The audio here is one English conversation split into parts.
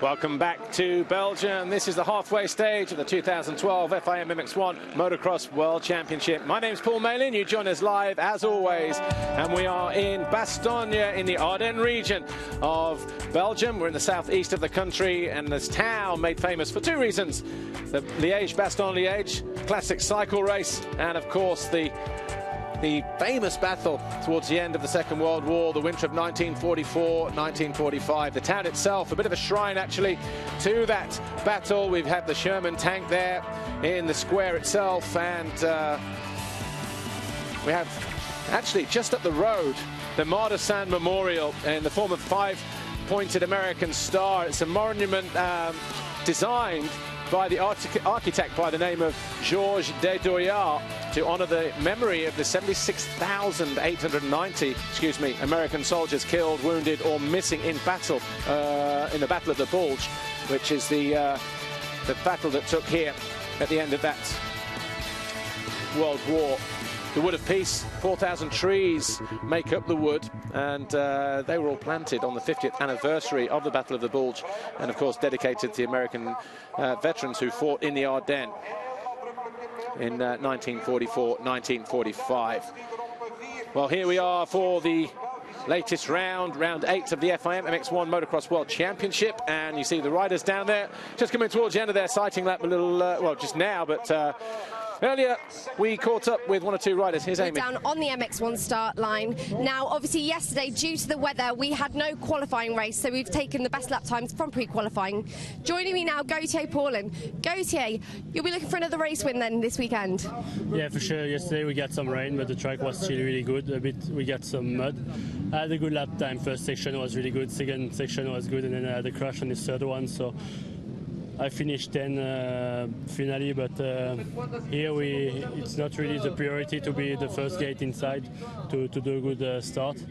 Welcome back to Belgium. This is the halfway stage of the 2012 FIM MX1 Motocross World Championship. My name's Paul Malin. You join us live as always, and we are in Bastogne in the Ardennes region of Belgium. We're in the southeast of the country, and this town made famous for two reasons: the Liège-Bastogne-Liège classic cycle race, and of course the famous battle towards the end of the Second World War, the winter of 1944-1945. The town itself, a bit of a shrine actually to that battle. We've had the Sherman tank there in the square itself, and we have actually just up the road the Mar de San Memorial in the form of five-pointed American star. It's a monument designed by the architect by the name of Georges Dedoyard to honor the memory of the 76,890, American soldiers killed, wounded, or missing in battle, in the Battle of the Bulge, which is the battle that took here at the end of that World War. The Wood of Peace, 4,000 trees make up the wood, and they were all planted on the 50th anniversary of the Battle of the Bulge, and of course dedicated to the American veterans who fought in the Ardennes in 1944-1945. Well, here we are for the latest round 8 of the FIM MX1 Motocross World Championship, and you see the riders down there just coming towards the end of their sighting lap a little, well, just now, but earlier we caught up with one or two riders. Here's Amy. Down on the MX1 start line. Now, obviously, yesterday, due to the weather, we had no qualifying race, so we've taken the best lap times from pre-qualifying. Joining me now, Gauthier Paulin. Gauthier, you'll be looking for another race win then this weekend? Yeah, for sure. Yesterday we got some rain, but the track was still really good. We got some mud. I had a good lap time. First section was really good. Second section was good, and then I had a crash on the third one. So I finished 10 finally, but here it's not really the priority to be the first gate inside to do a good start.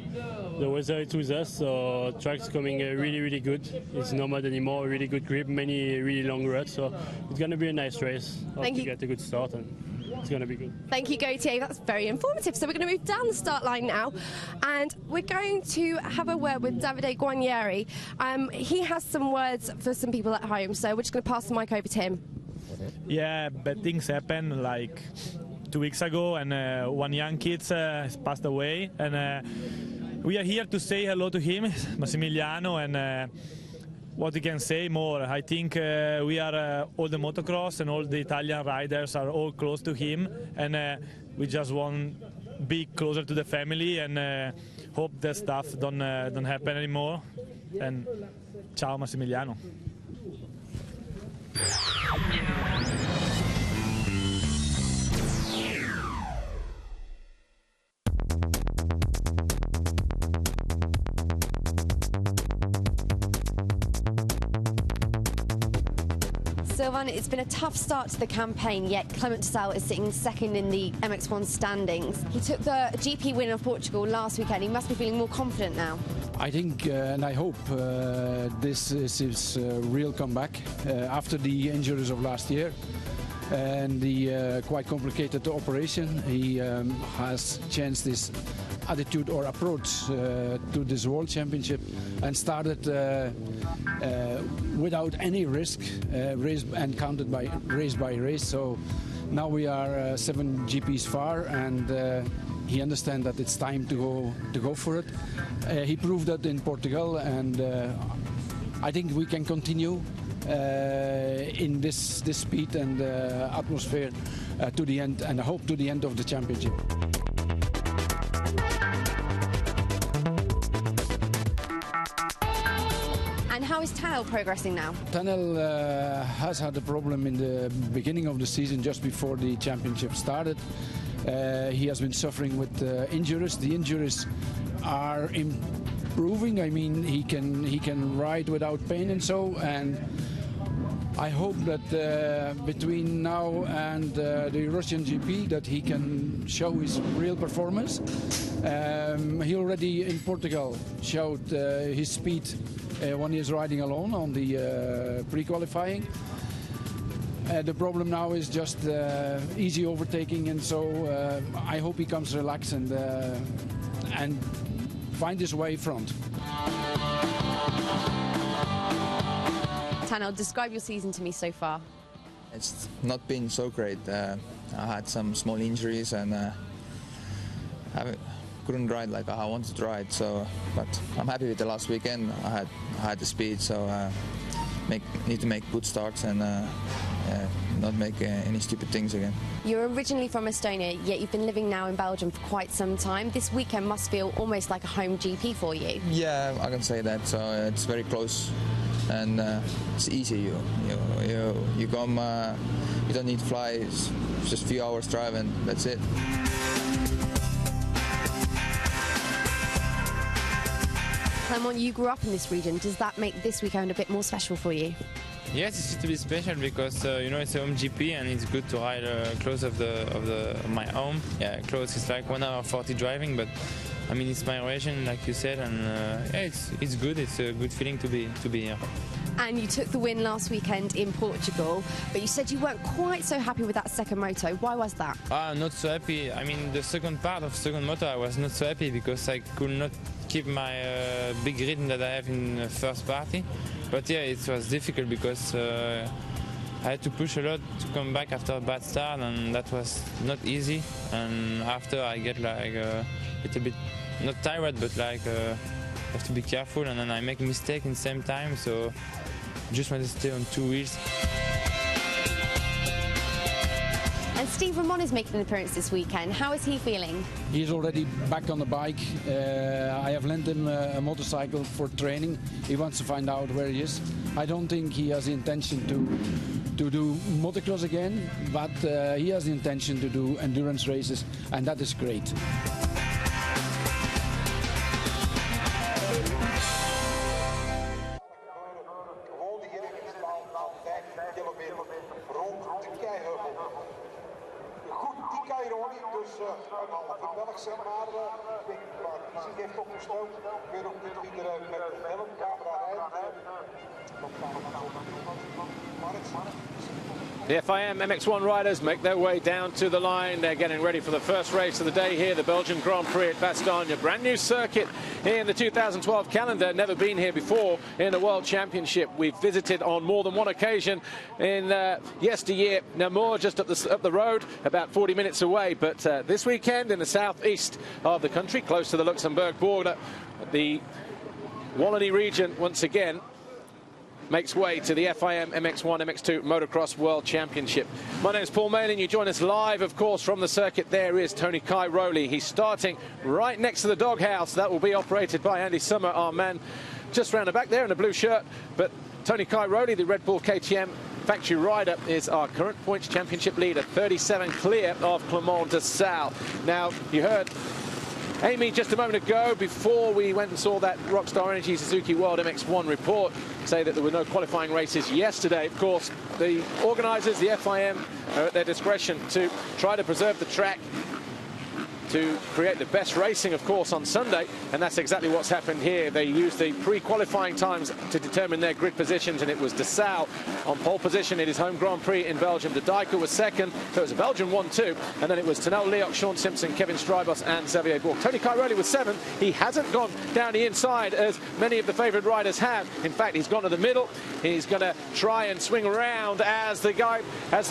The weather is with us, so track's coming really good. It's no mud anymore, really good grip, many really long ruts, so it's going to be a nice race. Hope to get a good start, and it's going to be good. Thank you, Gauthier. That's very informative. So we're going to move down the start line now, and we're going to have a word with Davide Guarnieri. He has some words for some people at home, so we're just going to pass the mic over to him. Yeah, bad things happen, like 2 weeks ago, and one young kid has passed away, and we are here to say hello to him, Massimiliano, and what we can say more. I think we are all the motocross and all the Italian riders are all close to him, and we just want to be closer to the family, and hope that stuff don't happen anymore. And ciao, Massimiliano. Sylvain, it's been a tough start to the campaign, yet Clement Tassel is sitting second in the MX1 standings. He took the GP win of Portugal last weekend. He must be feeling more confident now. I think and I hope this is his real comeback after the injuries of last year and the quite complicated operation. He has changed his attitude or approach to this World Championship and started without any risk, race and counted by race. So now we are 7 GPs far, and he understands that it's time to go for it. He proved that in Portugal, and I think we can continue in this speed and atmosphere to the end, and I hope to the end of the championship. And how is Tanel progressing now? Tanel has had a problem in the beginning of the season, just before the championship started. He has been suffering with injuries. The injuries are improving. I mean, he can ride without pain and so. And I hope that between now and the Russian GP that he can show his real performance. He already in Portugal showed his speed when he is riding alone on the pre-qualifying. The problem now is just easy overtaking, and so I hope he comes relaxed and find his way front. Tanel, describe your season to me so far. It's not been so great. I had some small injuries and I couldn't ride like I wanted to ride. So, but I'm happy with the last weekend. I had the speed, so need to make good starts and not make any stupid things again. You're originally from Estonia, yet you've been living now in Belgium for quite some time. This weekend must feel almost like a home GP for you. Yeah, I can say that. So it's very close. And it's easy. You come. You don't need to fly. It's just a few hours drive, and that's it. Clement, you grew up in this region. Does that make this weekend a bit more special for you? Yes, it's to be special because you know it's a home GP and it's good to ride close of my home. Yeah, close. It's like 1 hour 40 driving, but I mean it's my region, like you said, and yeah, it's good. It's a good feeling to be here. And you took the win last weekend in Portugal, but you said you weren't quite so happy with that second moto. Why was that? Not so happy. I mean, the second part of second moto, I was not so happy because I could not keep my big rhythm that I have in the first party. But yeah, it was difficult because I had to push a lot to come back after a bad start, and that was not easy. And after I get like a little bit, not tired, but like have to be careful, and then I make a mistake in the same time, so just want to stay on 2 wheels. And Steve Ramon is making an appearance this weekend. How is he feeling? He's already back on the bike. I have lent him a motorcycle for training. He wants to find out where he is. I don't think he has the intention to do motocross again, but he has the intention to do endurance races, and that is great. Belgische Prix heeft opgestoken. Ik weet ook niet wie er met de filmcamera rijdt. The FIM MX1 riders make their way down to the line. They're getting ready for the first race of the day here, the Belgian Grand Prix at Bastogne. A brand new circuit here in the 2012 calendar. Never been here before in the World Championship. We've visited on more than one occasion in yesteryear. Namur, just up the road, about 40 minutes away. But this weekend in the southeast of the country, close to the Luxembourg border, the Wallonie region once again makes way to the FIM MX1 MX2 Motocross World Championship. My name is Paul Malin. You join us live, of course, from the circuit. There is Tony Cairoli. He's starting right next to the doghouse. That will be operated by Andy Summer, our man just round the back there in a blue shirt. But Tony Cairoli, the Red Bull KTM factory rider, is our current points championship leader, 37 clear of Clement de Salle. Now, you heard Amy just a moment ago, before we went and saw that Rockstar Energy Suzuki World MX1 report, say that there were no qualifying races yesterday. Of course, the organisers, the FIM, are at their discretion to try to preserve the track to create the best racing, of course, on Sunday, and that's exactly what's happened here. They used the pre-qualifying times to determine their grid positions, and it was de Salle on pole position in his home Grand Prix in Belgium. De Dijker was second, so it was a Belgian 1-2, and then it was Tanel Leok, Sean Simpson, Kevin Strybos, and Xavier Bourg. Tony Cairoli was seventh. He hasn't gone down the inside as many of the favoured riders have. In fact, he's gone to the middle. He's going to try and swing around as the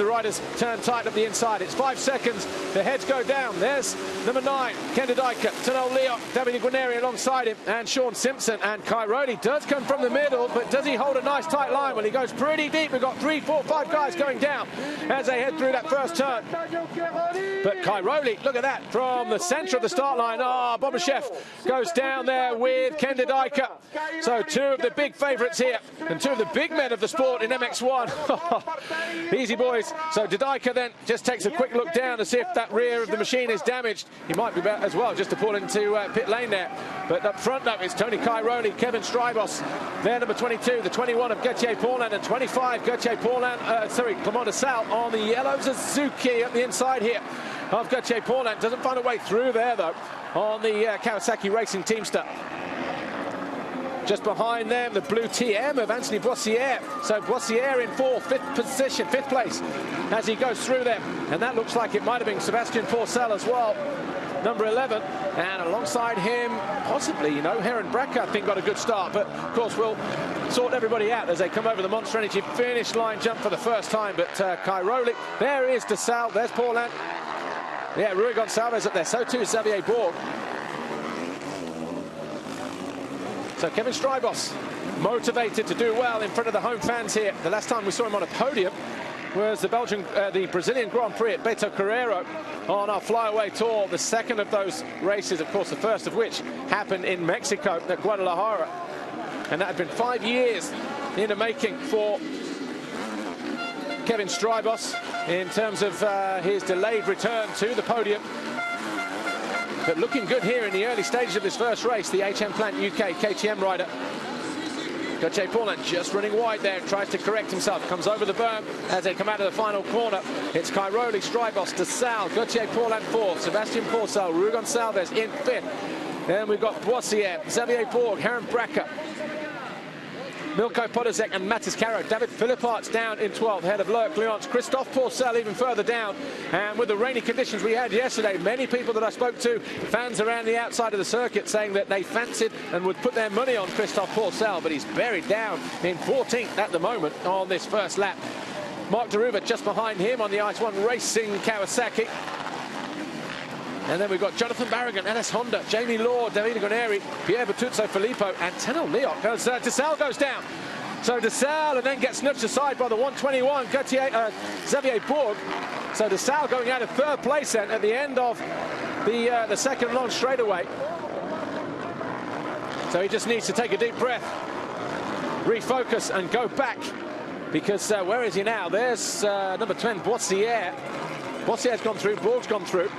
riders turn tight up the inside. It's 5 seconds. The heads go down. There's number 9, Ken de Dijker, Tanel Leok, Davide Guarneri alongside him, and Sean Simpson. And Cairoli does come from the middle, but does he hold a nice tight line? Well, he goes pretty deep. We've got 3, 4, 5 guys going down as they head through that first turn. But Cairoli, look at that, from the centre of the start line. Bobashev goes down there with Ken de Dijker. So 2 of the big favourites here, and 2 of the big men of the sport in MX1. Easy, boys. So de Dijker then just takes a quick look down to see if that rear of the machine is damaged. He might be better as well, just to pull into pit lane there. But up front up is Tony Cairoli, Kevin Strybos. There, number 22, the 21 of Gauthier Paulin, and 25, Clement de Salle on the yellow Suzuki up the inside here of Gauthier Paulin. Doesn't find a way through there, though, on the Kawasaki Racing Teamster. Just behind them, the blue TM of Anthony Boissiere. So Boissiere in 5th place, as he goes through them. And that looks like it might have been Sebastian Pourcel as well. number 11. And alongside him, possibly, you know, Heron Brecker, I think, got a good start. But, of course, we'll sort everybody out as they come over the Monster Energy finish line jump for the first time. But Cairoli, there is De Sal, there's Paulin. Yeah, Rui Gonçalves up there, so too Xavier Borg. So Kevin Strybos, motivated to do well in front of the home fans here. The last time we saw him on a podium was the Brazilian Grand Prix at Beto Carreiro on our flyaway tour. The second of those races, of course, the first of which happened in Mexico at Guadalajara. And that had been 5 years in the making for Kevin Strybos in terms of his delayed return to the podium. But looking good here in the early stages of this first race, the HM Plant UK KTM rider. Gauthier Paulin just running wide there, tries to correct himself, comes over the berm as they come out of the final corner. It's Cairoli, Strybos, De Sal, Gauthier Paulin fourth, Sebastian Porcel, Rui Gonçalves in fifth. Then we've got Boissier, Xavier Borg, Heron Brecker, Milko Podolski and Matis Caro. David Philippart's down in 12th, ahead of Loic Lyons. Christophe Porcel even further down. And with the rainy conditions we had yesterday, many people that I spoke to, fans around the outside of the circuit, saying that they fancied and would put their money on Christophe Porcel, but he's buried down in 14th at the moment on this first lap. Mark Deruva just behind him on the Ice One Racing Kawasaki. And then we've got Jonathan Barragan, NS Honda, Jamie Law, Davide Goneri, Pierre Bertuzzo, Filippo, and Tenel Leoc as De Sal goes down. So De Sal and then gets nudged aside by the 121, Xavier Borg. So De Sal going out of third place then at the end of the second long straightaway. So he just needs to take a deep breath, refocus and go back. Because where is he now? There's number 10, Boissier. Boissier's gone through, Borg's gone through.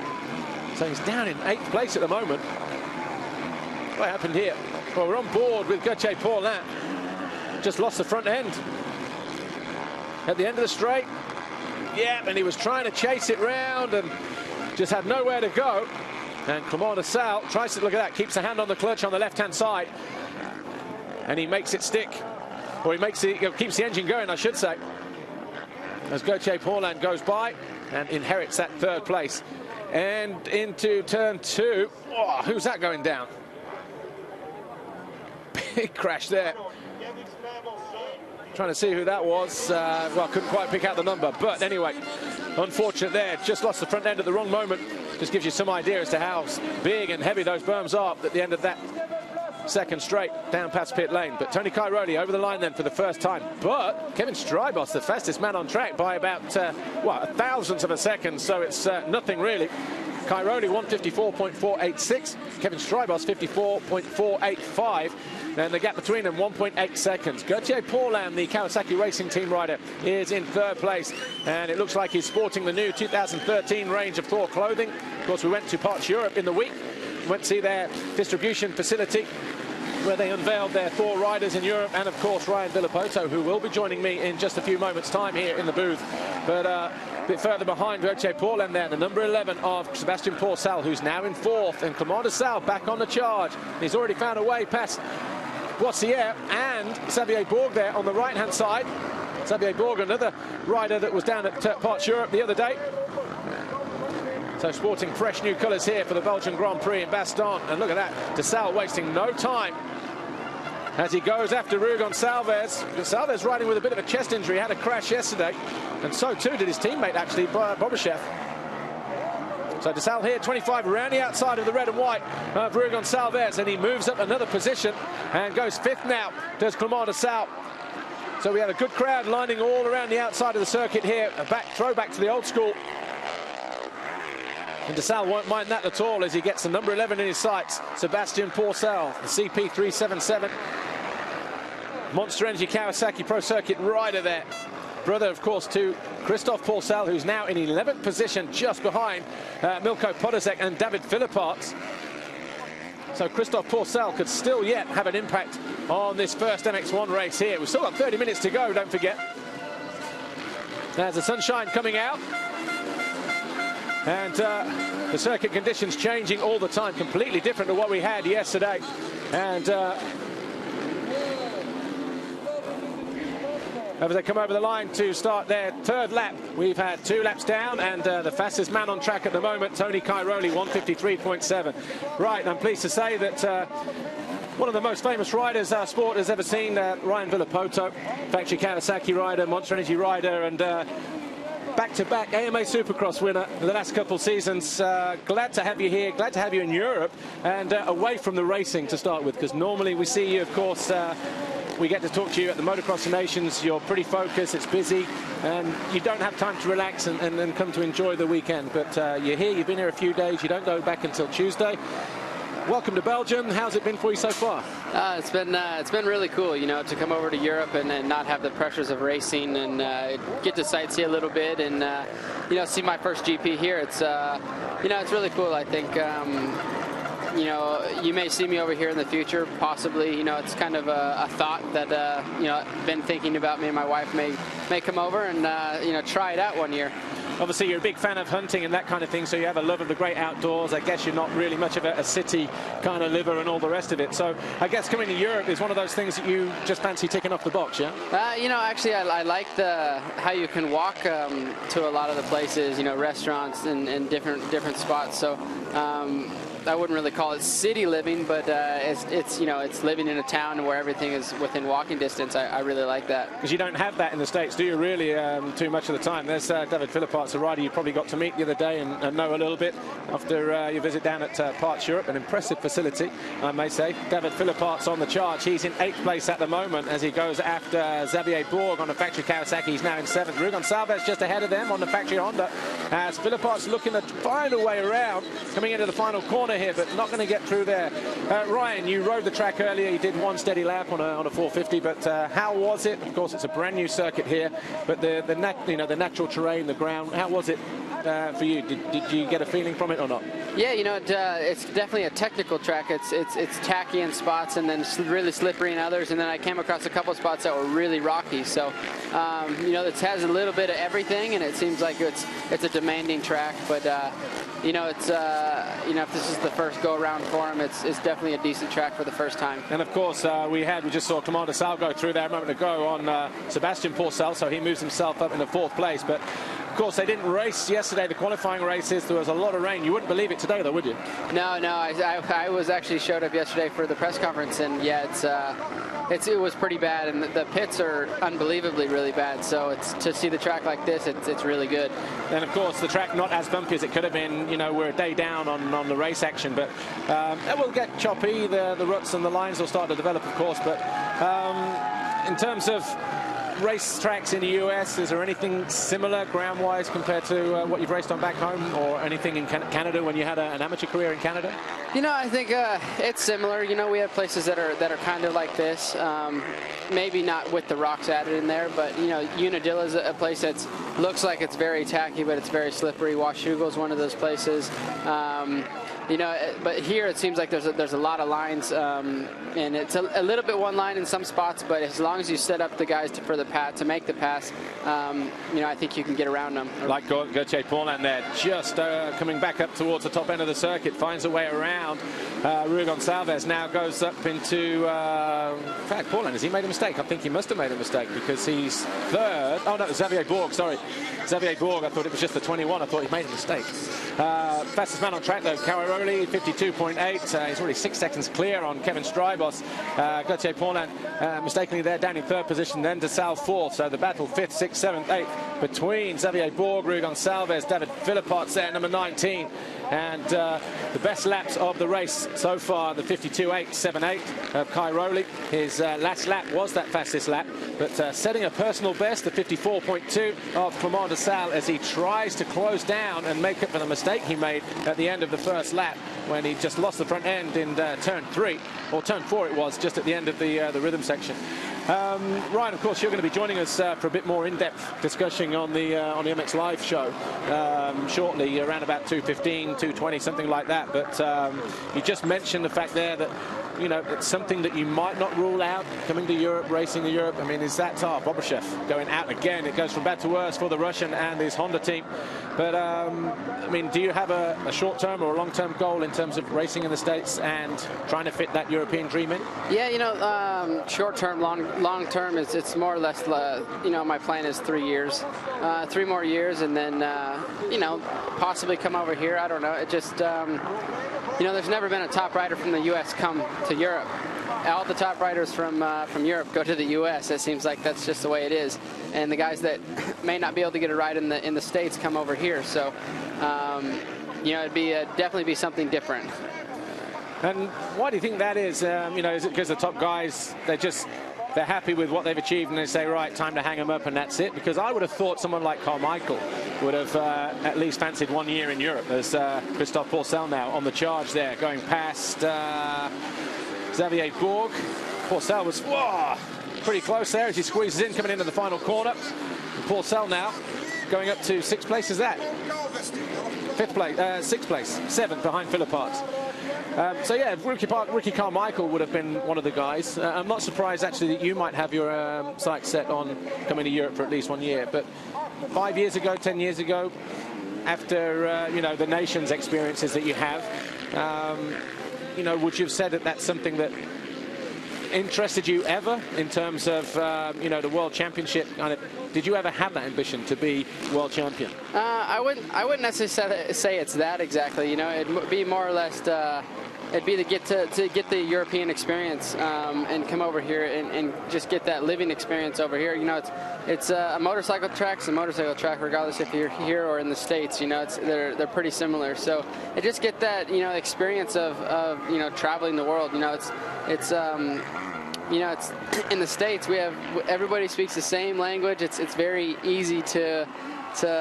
So he's down in 8th place at the moment. What happened here? Well, we're on board with Gauthier Paulin. Just lost the front end at the end of the straight. Yeah, and he was trying to chase it round and just had nowhere to go. And Clément De Sal tries to, look at that, keeps a hand on the clutch on the left-hand side. And he makes it stick. Or he keeps the engine going, I should say. As Gauthier Paulin goes by and inherits that third place. And into turn 2. Oh, who's that going down? Big crash there. Trying to see who that was. Well, couldn't quite pick out the number. But anyway, unfortunate there. Just lost the front end at the wrong moment. Just gives you some idea as to how big and heavy those berms are at the end of that second straight down past pit lane. But Tony Cairoli over the line then for the first time. But Kevin Strybos, the fastest man on track by about, what, 1,000th of a second. So it's nothing really. Cairoli 154.486. Kevin Strybos 54.485. And the gap between them 1.8 seconds. Gauthier Paulin, the Kawasaki Racing Team rider, is in third place. And it looks like he's sporting the new 2013 range of Thor clothing. Of course, we went to Parts Europe in the week. Went to see their distribution facility where they unveiled their Thor riders in Europe, and of course Ryan Villopoto, who will be joining me in just a few moments time here in the booth. But a bit further behind Gauthier Paulin there, the number 11 of Sebastian Porcel, who's now in 4th, and Clément De Sal back on the charge. He's already found a way past Boissier and Xavier Borg there on the right hand side. Xavier Borg, another rider that was down at Parts Europe the other day. So sporting fresh new colours here for the Belgian Grand Prix in Bastogne. And look at that, De Sal wasting no time as he goes after Rui Gonçalves. Gonçalves riding with a bit of a chest injury, had a crash yesterday. And so too did his teammate, actually, Bobashev. So De Sal here, 25, around the outside of the red and white of Rui Gonçalves. And he moves up another position and goes 5th now, does Clément De Sal. So we have a good crowd lining all around the outside of the circuit here. A throwback to the old school. And De Sal won't mind that at all as he gets the number 11 in his sights. Sebastian Porcel, the CP377. Monster Energy Kawasaki Pro Circuit rider there. Brother, of course, to Christophe Porcel, who's now in 11th position, just behind Milko Podolski and David Philippart. So Christophe Porcel could still yet have an impact on this first MX1 race here. We've still got 30 minutes to go, don't forget. There's the sunshine coming out. And the circuit conditions changing all the time, completely different to what we had yesterday. And as they come over the line to start their third lap. We've had 2 laps down, and the fastest man on track at the moment, Tony Cairoli, 1:53.7. Right, I'm pleased to say that one of the most famous riders our sport has ever seen, Ryan Villopoto, factory Kawasaki rider, Monster Energy rider, and back-to-back AMA Supercross winner for the last couple seasons. Glad to have you here, glad to have you in Europe, and away from the racing to start with, because normally we see you, of course, we get to talk to you at the Motocross of Nations. You're pretty focused, it's busy, and you don't have time to relax and come to enjoy the weekend. But you're here, you've been here a few days, you don't go back until Tuesday. Welcome to Belgium. How's it been for you so far? It's been really cool, you know, to come over to Europe and not have the pressures of racing, and get to sightsee a little bit, and you know, see my first GP here. It's you know, it's really cool. I think you know, you may see me over here in the future, possibly. You know, it's kind of a thought that you know, been thinking about. Me and my wife may come over and you know, try it out one year. Obviously, you're a big fan of hunting and that kind of thing, so you have a love of the great outdoors. I guess you're not really much of a city kind of liver and all the rest of it. So I guess coming to Europe is one of those things that you just fancy ticking off the box, yeah? You know, actually, I like how you can walk to a lot of the places, you know, restaurants and different spots. So I wouldn't really call it city living, but it's you know, it's living in a town where everything is within walking distance. I really like that. Because you don't have that in the States, do you, really, too much of the time? There's David Villopoto, a rider you probably got to meet the other day and know a little bit after your visit down at Parts Europe, an impressive facility, I may say. David Villopoto's on the charge. He's in 8th place at the moment as he goes after Xavier Bourg on the factory Kawasaki. He's now in 7th. Ruben Salves just ahead of them on the factory Honda, as Villopoto's looking to find a way around, coming into the final corner here, but not going to get through there. Ryan, you rode the track earlier. You did one steady lap on a 450, but how was it? Of course, it's a brand new circuit here, but the natural terrain, the ground, how was it for you? Did you get a feeling from it or not? Yeah, you know, it's definitely a technical track. It's tacky in spots and then really slippery in others, and then I came across a couple of spots that were really rocky. So, you know, it has a little bit of everything, and it seems like it's a demanding track, but you know, it's you know, if this is the first go-around for him, it's definitely a decent track for the first time. And of course, we just saw Commander Sal go through there a moment ago on Sebastian Pourcel, so he moves himself up into 4th place. But of course, they didn't race yesterday, the qualifying races. There was a lot of rain. You wouldn't believe it today, though, would you? No, I was actually showed up yesterday for the press conference, and yeah, it was pretty bad, and the pits are unbelievably really bad. So to see the track like this, it's really good. And of course, the track not as bumpy as it could have been. You know, we're a day down on the race action, but it will get choppy. The ruts and the lines will start to develop, of course. But in terms of race tracks in the US, is there anything similar ground-wise compared to what you've raced on back home, or anything in Canada when you had an amateur career in Canada? You know, I think it's similar. You know, we have places that are kind of like this. Maybe not with the rocks added in there, but you know, Unadilla is a place that looks like it's very tacky, but it's very slippery. Washougal is one of those places. You know, but here it seems like there's a lot of lines, and it's a little bit one line in some spots, but as long as you set up the guys to make the pass, you know, I think you can get around them. Like Gauthier Paulin there, just coming back up towards the top end of the circuit, finds a way around. Ruben Salves now goes up into, in fact, Paulin, has he made a mistake? I think he must have made a mistake, because he's 3rd. Oh, no, Xavier Bourg, sorry. Xavier Bourg, I thought it was just the 21. I thought he made a mistake. Fastest man on track, though, Cairoli, 52.8. He's already 6 seconds clear on Kevin Strybos. Gauthier Paulin mistakenly there, down in 3rd position, then to Sal 4th. So the battle 5th, 6th, 7th, 8th between Xavier Bourg, Ruben Salves, David Villopoto there, number 19. And the best laps of the race so far, the 52.878 of Cairoli. His last lap was that fastest lap, but setting a personal best, the 54.2 of Commander Sal, as he tries to close down and make up for the mistake he made at the end of the first lap when he just lost the front end in turn 3, or turn 4 it was, just at the end of the rhythm section. Ryan, of course, you're going to be joining us for a bit more in-depth discussion on the MX Live show shortly, around about 2:15, 2:20, something like that. But you just mentioned the fact there that you know, it's something that you might not rule out, coming to Europe, racing in Europe. I mean, is that tough? Bobryshev going out again. It goes from bad to worse for the Russian and his Honda team. But, I mean, do you have a short-term or a long-term goal in terms of racing in the States and trying to fit that European dream in? Yeah, you know, short-term, long-term, it's more or less, you know, my plan is 3 years. 3 more years, and then, you know, possibly come over here. I don't know. It just, you know, there's never been a top rider from the U.S. come to Europe. All the top riders from Europe go to the U.S. It seems like that's just the way it is. And the guys that may not be able to get a ride in the States come over here. So, you know, it'd be definitely be something different. And why do you think that is? You know, is it because the top guys, they're happy with what they've achieved and they say, right, time to hang them up and that's it? Because I would have thought someone like Carmichael would have at least fancied 1 year in Europe. There's Christophe Pourcel now on the charge there, going past Xavier Bourg. Pourcel was pretty close there as he squeezes in, coming into the final corner. And Pourcel now going up to 6th place. Is that 5th place, 6th place, 7th behind Villopoto. So yeah, Ricky Carmichael would have been one of the guys. I'm not surprised actually that you might have your sights set on coming to Europe for at least 1 year. But 5 years ago, 10 years ago, after you know, the nation's experiences that you have, you know, would you have said that that's something that interested you ever in terms of you know, the World Championship? Kind of, did you ever have that ambition to be world champion? I wouldn't necessarily say it's that exactly. You know, it'd be more or less it'd be to get the European experience and come over here and just get that living experience over here. You know, it's a motorcycle track. It's a motorcycle track regardless if you're here or in the States. You know, they're pretty similar. So it just get that, you know, experience of you know, traveling the world. You know, it's you know, it's in the States, everybody speaks the same language. It's very easy to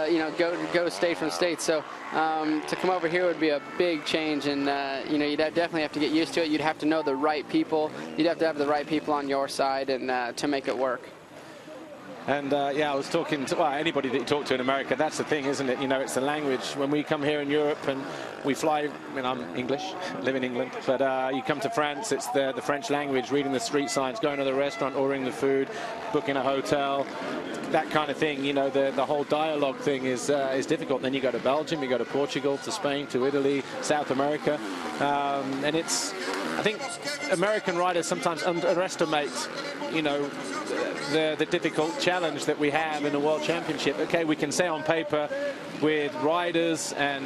you know, go state from state. So to come over here would be a big change, and you know, you'd definitely have to get used to it. You'd have to know the right people. You'd have to have the right people on your side, and to make it work. And yeah, I was talking to anybody that you talk to in America. That's the thing, isn't it? You know, it's the language. When we come here in Europe and we fly, I mean, I'm English, live in England, but you come to France, it's the French language, reading the street signs, going to the restaurant, ordering the food, booking a hotel, that kind of thing. You know, the whole dialogue thing is difficult. Then you go to Belgium, you go to Portugal, to Spain, to Italy, South America, and it's, I think American riders sometimes underestimate, you know, the difficult challenge that we have in the World Championship. Okay, we can say on paper with riders and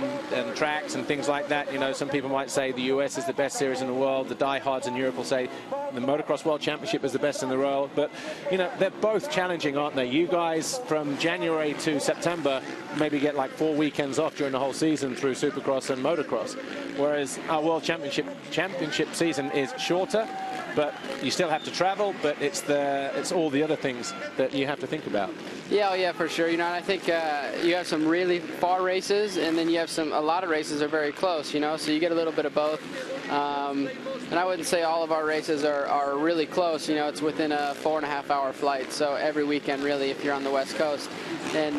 tracks and things like that, you know, some people might say the US is the best series in the world. The diehards in Europe will say the Motocross World Championship is the best in the world. But, you know, they're both challenging, aren't they? You guys from January to September maybe get like 4 weekends off during the whole season through Supercross and Motocross, whereas our World Championship season is shorter. But you still have to travel, but it's all the other things that you have to think about. Yeah, oh yeah, for sure. You know, and I think you have some really far races, and then you have a lot of races are very close, you know, so you get a little bit of both. And I wouldn't say all of our races are really close. You know, it's within a 4.5-hour flight, so every weekend really if you're on the West Coast. And,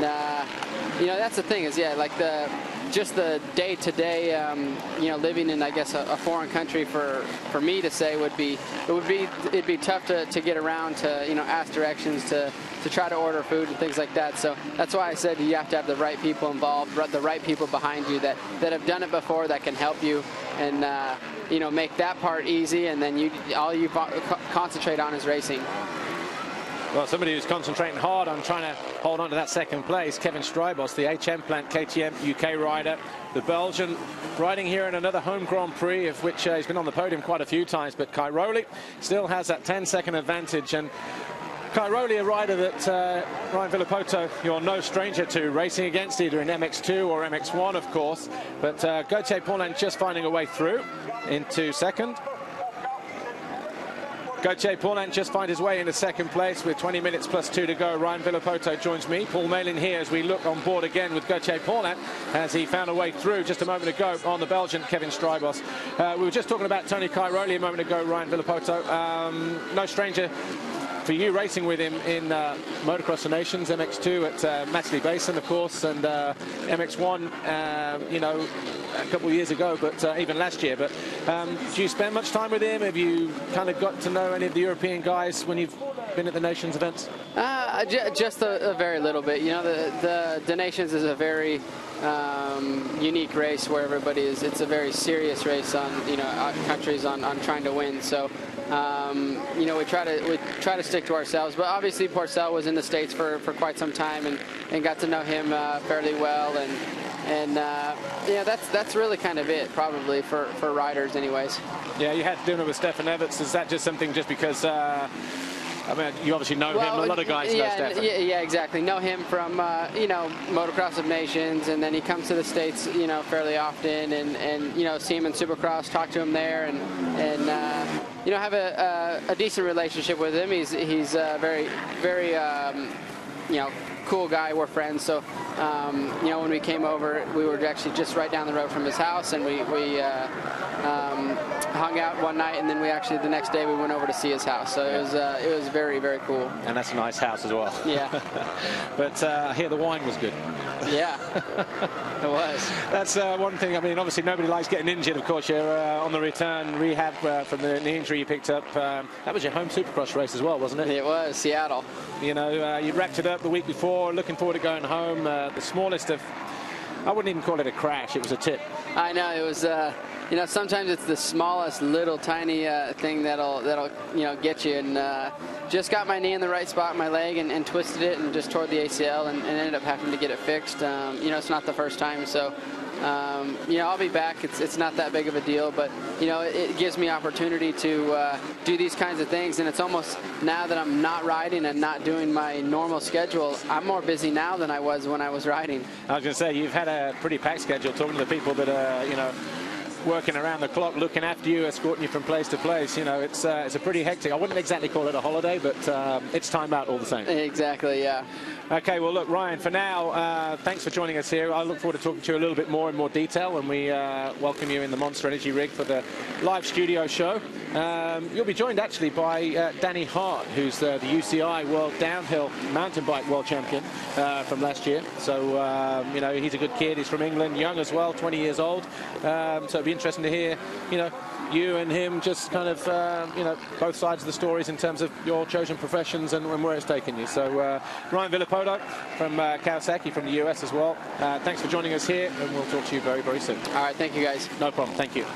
you know, that's the thing is, yeah, like just the day-to-day, you know, living in, I guess, a foreign country for me to say it'd be tough to get around, to, you know, ask directions, to try to order food and things like that. So that's why I said you have to have the right people involved, the right people behind you that have done it before, that can help you and, you know, make that part easy, and then all you concentrate on is racing. Well, somebody who's concentrating hard on trying to hold on to that second place, Kevin Strybos, the HM Plant KTM UK rider, the Belgian, riding here in another home Grand Prix, of which he's been on the podium quite a few times, but Cairoli still has that 10-second advantage. And Cairoli, a rider that Ryan Villopoto, you're no stranger to, racing against either in MX2 or MX1, of course. But Gauthier Paulin just finding a way through into second. Gauthier Paulin just find his way into second place with 20 minutes plus 2 to go. Ryan Villopoto joins me. Paul Malin here as we look on board again with Gauthier Paulin as he found a way through just a moment ago on the Belgian Kevin Strybos. We were just talking about Tony Cairoli a moment ago, Ryan Villopoto. No stranger for you racing with him in Motocross of Nations, MX2 at Matchley Basin, of course, and MX1, you know, a couple of years ago, but even last year. But do you spend much time with him? Have you kind of got to know any of the European guys when you've been at the Nations events? Just a very little bit. You know, the Nations is a very unique race where everybody is. It's a very serious race on, you know, countries on trying to win. So you know, we try to stick to ourselves. But obviously Porcel was in the States for quite some time and got to know him fairly well, and yeah, that's really kind of it, probably for riders anyways. Yeah, you had dinner with Stefan Everts. Is that just something just because I mean, you obviously know him. A lot of guys know Stefan. Yeah, exactly. Know him from, you know, Motocross of Nations, and then he comes to the States, you know, fairly often, and you know, see him in Supercross, talk to him there, and you know, have a decent relationship with him. He's very, you know, cool guy. We're friends. So, you know, when we came over, we were actually just right down the road from his house, and we hung out one night, and then the next day we went over to see his house. So it was very, very cool. And that's a nice house as well. Yeah. But I hear the wine was good. Yeah, it was. That's one thing. I mean, obviously nobody likes getting injured. Of course, you're on the return rehab from the knee injury you picked up. That was your home Supercross race as well, wasn't it? It was, Seattle. You know, you wrapped it up the week before, looking forward to going home. The smallest of, I wouldn't even call it a crash, it was a tip. I know, it was, you know, sometimes it's the smallest little tiny thing that'll you know, get you, and just got my knee in the right spot in my leg and twisted it and just tore the ACL and ended up having to get it fixed. You know, it's not the first time, so you know, I'll be back. It's not that big of a deal, but you know, it gives me opportunity to do these kinds of things, and it's almost, now that I'm not riding and not doing my normal schedule, I'm more busy now than I was when I was riding. I was going to say, you've had a pretty packed schedule, talking to the people that are, you know, working around the clock, looking after you, escorting you from place to place. You know, it's a pretty hectic. I wouldn't exactly call it a holiday, but it's time out all the same. Exactly, yeah. Okay, well, look, Ryan, for now, thanks for joining us here. I look forward to talking to you a little bit more in more detail when we welcome you in the Monster Energy rig for the live studio show. You'll be joined actually by Danny Hart, who's the UCI World Downhill Mountain Bike World Champion from last year. So, you know, he's a good kid. He's from England, young as well, 20 years old. So it'll be interesting to hear, you know, you and him just kind of, you know, both sides of the stories in terms of your chosen professions and where it's taken you. So Ryan Villopoto from Kawasaki from the US as well. Thanks for joining us here, and we'll talk to you very, very soon. All right, thank you guys. No problem, thank you.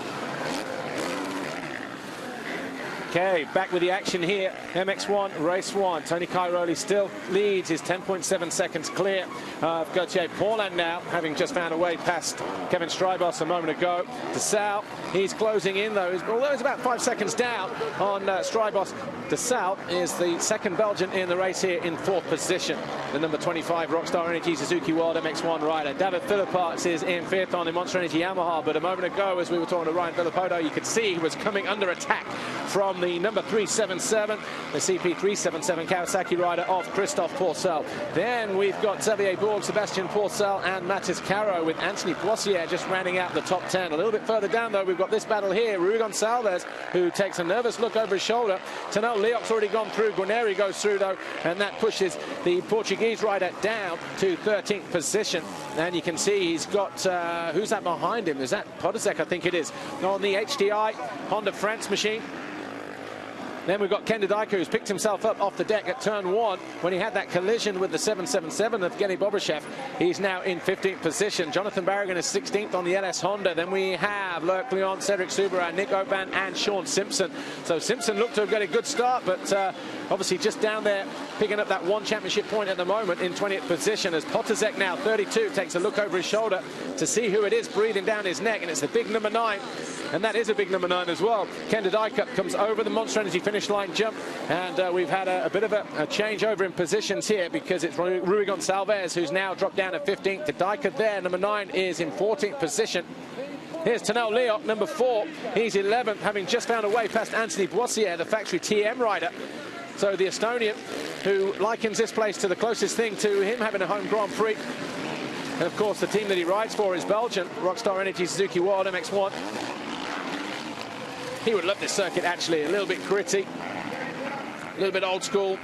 Okay, back with the action here. MX1, race one. Tony Cairoli still leads. He's 10.7 seconds clear of Gauthier Paulin now, having just found a way past Kevin Strybos a moment ago. DeSalle, he's closing in though. Although he's about 5 seconds down on Strybos. DeSalle is the second Belgian in the race here in fourth position. The number 25 Rockstar Energy Suzuki World MX1 rider. David Philippart is in fifth on the Monster Energy Yamaha, but a moment ago, as we were talking to Ryan Villopoto, you could see he was coming under attack from the number 377, the CP377 Kawasaki rider of Christophe Pourcel. Then we've got Xavier Bourg, Sebastian Pourcel and Mathis Caro, with Anthony Boissier just rounding out the top 10. A little bit further down though, we've got this battle here. Rui Gonçalves, who takes a nervous look over his shoulder. Tanel Leoc's already gone through. Guarneri goes through though, and that pushes the Portuguese rider down to 13th position. And you can see he's got, who's that behind him? Is that Podesek? I think it is, on the HDI Honda France machine. Then we've got Ken Dodika, who's picked himself up off the deck at turn one when he had that collision with the 777 of Evgeny Bobashev. He's now in 15th position. Jonathan Barragan is 16th on the LS Honda. Then we have Lurk Leon, Cedric Soubara, Nick Oban and Sean Simpson. So Simpson looked to have got a good start, but obviously just down there picking up that one championship point at the moment in 20th position, as Podesek now 32 takes a look over his shoulder to see who it is breathing down his neck, and it's the big number 9. And that is a big number 9 as well. Ken Dodika comes over the Monster Energy finish line jump, and we've had a bit of a change over in positions here, because it's Rui Gonçalves who's now dropped down to 15th. Dodika there, number 9, is in 14th position. Here's Tanel Leoc, number 4. He's 11th, having just found a way past Anthony Boissier, the factory TM rider. So the Estonian, who likens this place to the closest thing to him having a home Grand Prix. And of course the team that he rides for is Belgian, Rockstar Energy Suzuki World MX1. He would love this circuit actually, a little bit gritty. a little bit old school,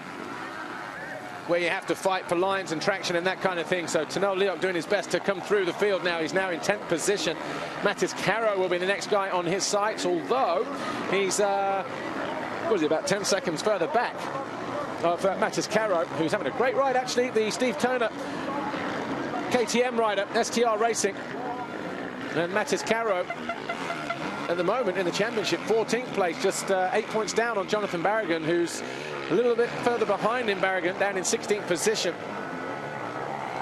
where you have to fight for lines and traction and that kind of thing. So Tennell Leok doing his best to come through the field now. He's now in 10th position. Mattis Caro will be the next guy on his sights, although he's, what is he, about 10 seconds further back of Mattis Caro, who's having a great ride, actually. The Steve Turner KTM rider, STR Racing. And Mattis Caro, at the moment in the championship, 14th place, just 8 points down on Jonathan Barragan, who's a little bit further behind in Barragan, down in 16th position.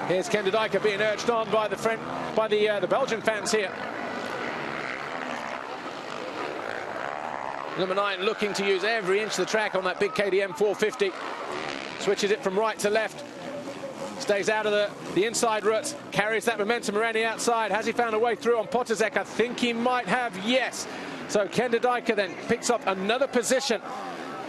Here's Ken de Dijker being urged on by the Belgian fans here. Number 9 looking to use every inch of the track on that big KTM 450. Switches it from right to left. Stays out of the inside ruts. Carries that momentum around the outside. Has he found a way through on Potterzek? I think he might have, yes. So Ken de Dijker then picks up another position.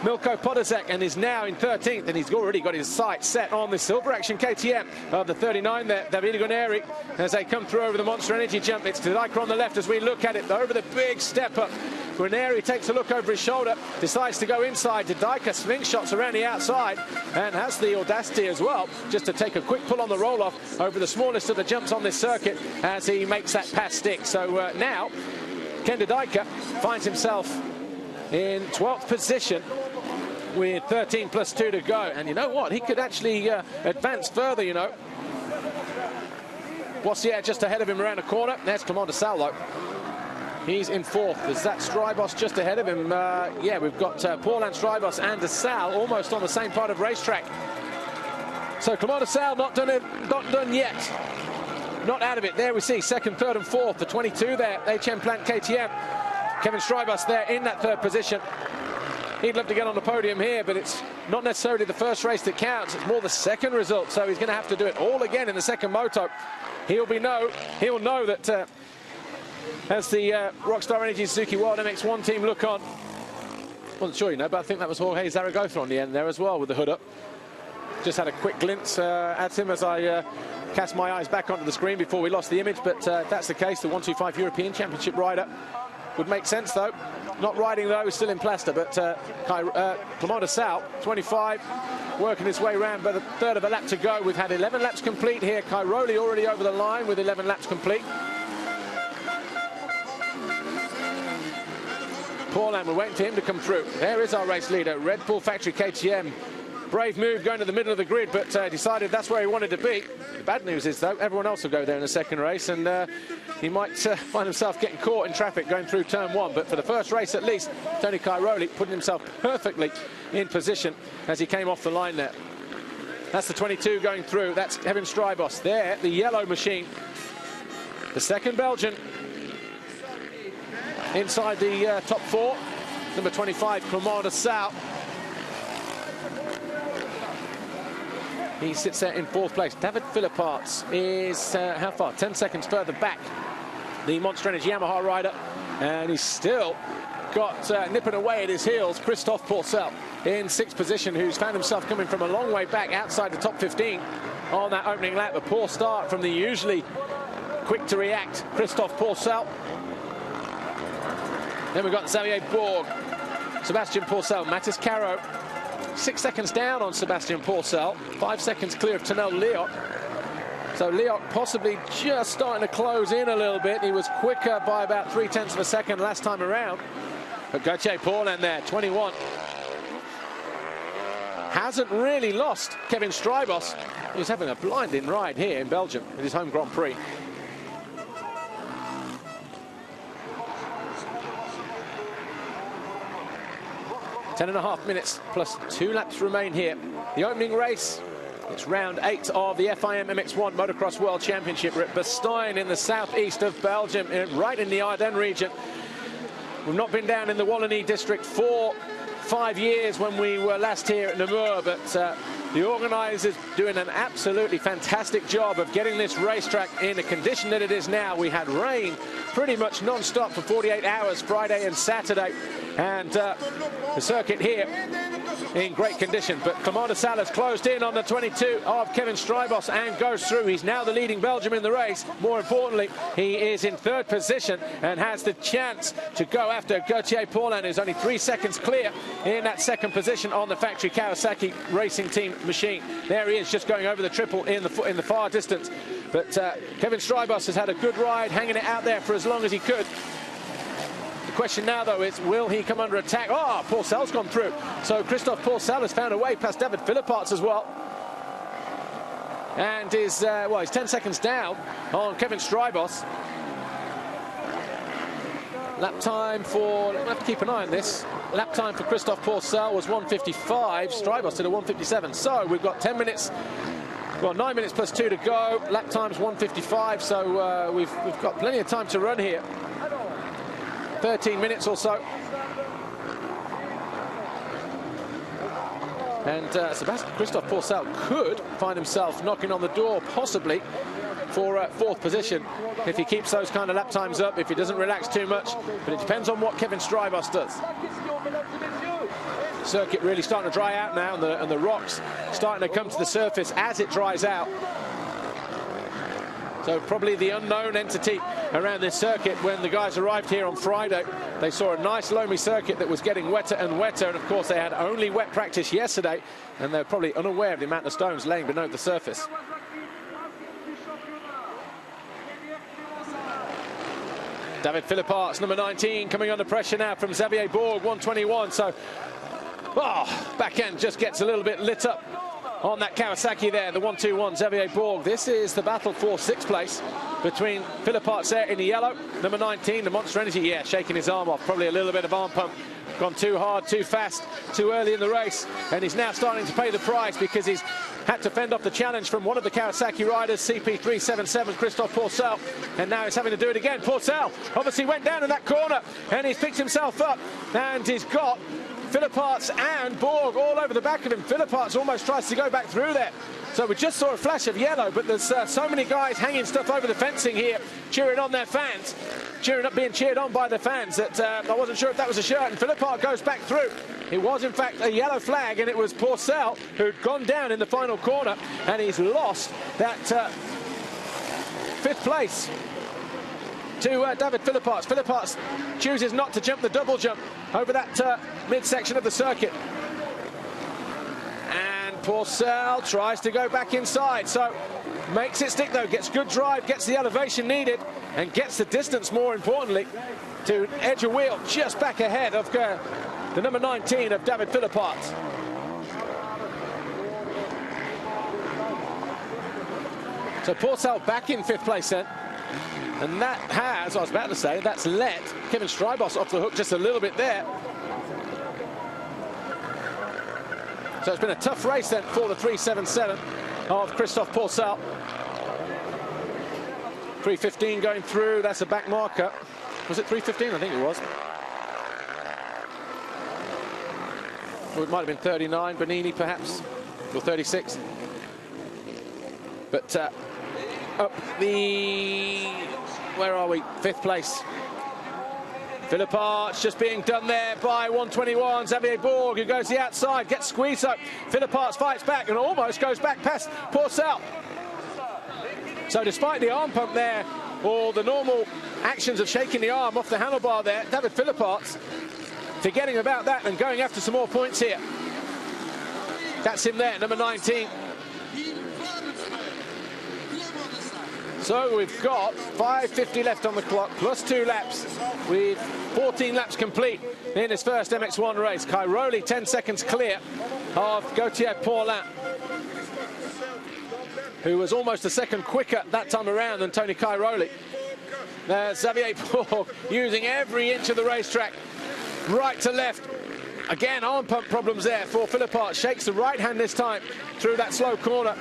Milko Potterzek, and is now in 13th, and he's already got his sights set on the Silver Action KTM of the 39 there, Davide Guarneri, as they come through over the Monster Energy jump. It's de Dijker on the left as we look at it, over the big step up. Guarneri takes a look over his shoulder, decides to go inside. De Dijker swing shots around the outside and has the audacity as well just to take a quick pull on the roll-off over the smallest of the jumps on this circuit as he makes that pass stick. So now Ken de Dijker finds himself in 12th position with 13 plus 2 to go. And you know what? He could actually advance further, you know. Boissier just ahead of him around the corner. There's Clément de Sal, though. He's in 4th. There's that Strybos just ahead of him. Yeah, we've got Paul and Strybos and de Sal almost on the same part of racetrack. So Clément de Sal not done yet. Not out of it. There we see 2nd, 3rd and 4th. The 22 there, HM Plant KTM. Kevin Strybos there in that 3rd position. He'd love to get on the podium here, but it's not necessarily the first race that counts. It's more the second result, so he's going to have to do it all again in the second moto. He'll know that as the Rockstar Energy Suzuki World MX1 team look on. Wasn't sure, you know, but I think that was Jorge Zaragoza on the end there as well with the hood up. Just had a quick glimpse at him as I cast my eyes back onto the screen before we lost the image, but if that's the case, the 125 European Championship rider would make sense, though. Not riding, though, still in plaster, but Clément de Sal, 25, working his way around, but a third of a lap to go. We've had 11 laps complete here. Cairoli already over the line with 11 laps complete. Paul, we're waiting for him to come through. There is our race leader, Red Bull Factory KTM. Brave move going to the middle of the grid, but decided that's where he wanted to be. The bad news is, though, everyone else will go there in the second race, and he might find himself getting caught in traffic going through turn 1. But for the first race, at least, Tony Cairoli putting himself perfectly in position as he came off the line there. That's the 22 going through. That's Kevin Strybos there, the yellow machine. The second Belgian inside the top 4. Number 25, Clément de Sal. He sits there in 4th place. David Philipparts is, how far? 10 seconds further back. The Monster Energy Yamaha rider. And he's still got nipping away at his heels, Christophe Pourcel in 6th position, who's found himself coming from a long way back outside the top 15 on that opening lap. A poor start from the usually quick to react Christophe Pourcel. Then we've got Xavier Bourg, Sebastian Pourcel, Mattis Caro. 6 seconds down on Sebastian Pourcel, 5 seconds clear of Tennell Leok. So Leok possibly just starting to close in a little bit. He was quicker by about 0.3 of a second last time around. But Gauthier Paulin there, 21. Hasn't really lost Kevin Strybos. He's having a blinding ride here in Belgium with his home Grand Prix. Ten and a half minutes plus 2 laps remain here. The opening race, it's round 8 of the FIM MX1 Motocross World Championship. We're at Bastogne in the southeast of Belgium, right in the Ardennes region. We've not been down in the Wallonie district for 5 years when we were last here at Namur, but the organisers doing an absolutely fantastic job of getting this racetrack in the condition that it is now. We had rain pretty much non-stop for 48 hours Friday and Saturday, and the circuit here in great condition. But Clement Salas closed in on the 22 of Kevin Strijbos and goes through. He's now the leading Belgium in the race. More importantly, he is in third position and has the chance to go after Gauthier Paulin, who's only 3 seconds clear in that second position on the factory Kawasaki Racing Team machine. There he is, just going over the triple in the far distance. But Kevin Strijbos has had a good ride, hanging it out there for as long as he could. The question now, though, is will he come under attack? Oh, Pourcel's gone through. So Christophe Pourcel has found a way past David Philipparts as well. And is, well, he's 10 seconds down on Kevin Strijbos. Lap time for, we'll have to keep an eye on this. Lap time for Christophe Pourcel was 1:55. Strijbos did a 1:57. So we've got 10 minutes. Well, 9 minutes plus 2 to go. Lap time's 1:55, so we've got plenty of time to run here. 13 minutes or so. And Christophe Pourcel could find himself knocking on the door, possibly, for fourth position if he keeps those kind of lap times up, if he doesn't relax too much. But it depends on what Kevin Strijbos does. Circuit really starting to dry out now, and the rocks starting to come to the surface as it dries out. So probably the unknown entity around this circuit. When the guys arrived here on Friday, they saw a nice loamy circuit that was getting wetter and wetter, and of course they had only wet practice yesterday, and they're probably unaware of the amount of stones laying beneath the surface. David Philipparts, number 19, coming under pressure now from Xavier Bourg, 1:21. So, back end just gets a little bit lit up on that Kawasaki there, the 1:21, Xavier Bourg. This is the battle for 6th place between Philipparts there in the yellow, number 19, the Monster Energy, yeah, shaking his arm off, probably a little bit of arm pump. Gone too hard, too fast, too early in the race, and he's now starting to pay the price because he's had to fend off the challenge from one of the Kawasaki riders, CP377, Christophe Pourcel, and now he's having to do it again. Pourcel obviously went down in that corner, and he's picked himself up, and he's got Philipparts and Bourg all over the back of him. Philipparts almost tries to go back through there. So we just saw a flash of yellow, but there's so many guys hanging stuff over the fencing here, cheering on their fans, being cheered on by the fans, that I wasn't sure if that was a shirt, and Philipparts goes back through. It was, in fact, a yellow flag, and it was Pourcel who'd gone down in the final corner, and he's lost that 5th place to David Philipparts. Philipparts chooses not to jump the double jump over that midsection of the circuit. And Pourcel tries to go back inside, so makes it stick though, gets good drive, gets the elevation needed, and gets the distance, more importantly, to edge a wheel just back ahead of the number 19 of David Philipparts. So Pourcel back in 5th place then. And that has, I was about to say, that's let Kevin Strijbos off the hook just a little bit there. So it's been a tough race then for the 377 of Christophe Pourcel. 3:15 going through, that's a back marker. Was it 3:15? I think it was. Or it might have been 39, Bonini perhaps, or 36. But up the, where are we? 5th place. Philipparts just being done there by 1:21, Xavier Bourg, who goes the outside, gets squeezed up. Philipparts fights back and almost goes back past Pourcel. So despite the arm pump there, or the normal actions of shaking the arm off the handlebar there, David Philipparts forgetting about that and going after some more points here. That's him there, number 19. So we've got 5:50 left on the clock, plus 2 laps. With 14 laps complete in his first MX1 race. Cairoli 10 seconds clear of Gauthier Paulin, who was almost a second quicker that time around than Tony Cairoli. Xavier Bourg using every inch of the racetrack, right to left. Again, arm pump problems there for Philipparts. Shakes the right hand this time through that slow corner,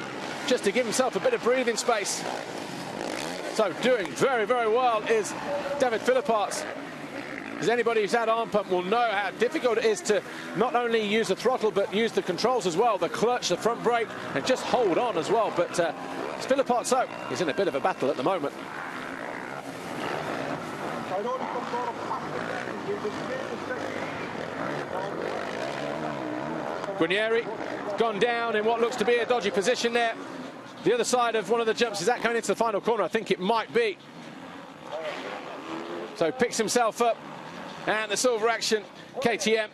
just to give himself a bit of breathing space. So doing very, very well is David Philipparts. As anybody who's had arm pump will know how difficult it is to not only use the throttle but use the controls as well, the clutch, the front brake, and just hold on as well. But Philipparts, so he's in a bit of a battle at the moment. Guarnieri gone down in what looks to be a dodgy position there. The other side of one of the jumps, is that coming into the final corner? I think it might be. So picks himself up, and the silver action, KTM.